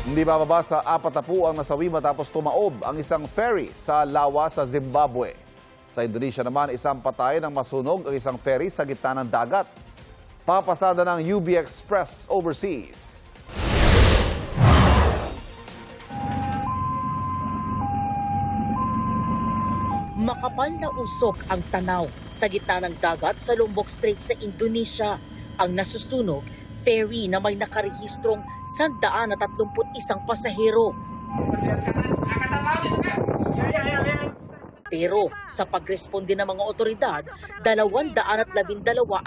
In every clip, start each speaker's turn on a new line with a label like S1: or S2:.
S1: Hindi bababa sa 40 ang nasawi matapos tumaob ang isang ferry sa lawa sa Zimbabwe. Sa Indonesia naman, isang patay ng masunog ang isang ferry sa gitna ng dagat. Papasada ng UB Express overseas.
S2: Makapal na usok ang tanaw sa gitna ng dagat sa Lombok Strait sa Indonesia. Ang nasusunog, ferry na may nakarehistrong 131 pasahero. Pero sa pagresponde ng mga otoridad, 212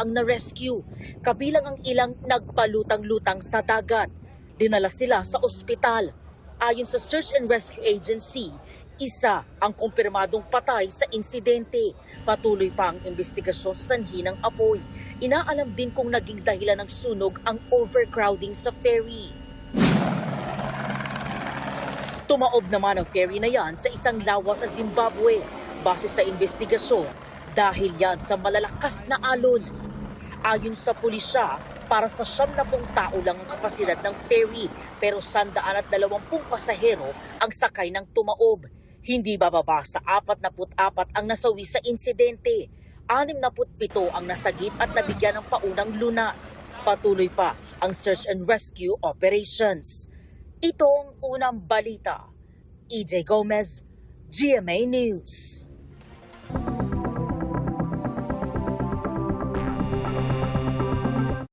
S2: ang na-rescue, kabilang ang ilang nagpalutang-lutang sa dagat. Dinala sila sa ospital. Ayon sa Search and Rescue Agency, isa ang kumpirmadong patay sa insidente. Patuloy pa ang investigasyon sa sanhi ng apoy. Inaalam din kung naging dahilan ng sunog ang overcrowding sa ferry. Tumaob naman ang ferry na yan sa isang lawa sa Zimbabwe. Base sa investigasyon, dahil yan sa malalakas na alon. Ayon sa pulisya, para sa 70 tao lang ang kapasidad ng ferry, pero 120 pasahero ang sakay ng tumaob. Hindi bababa sa 44 ang nasawi sa insidente. 67 ang nasagip at nabigyan ng paunang lunas. Patuloy pa ang search and rescue operations. Ito ang unang balita. EJ Gomez, GMA News.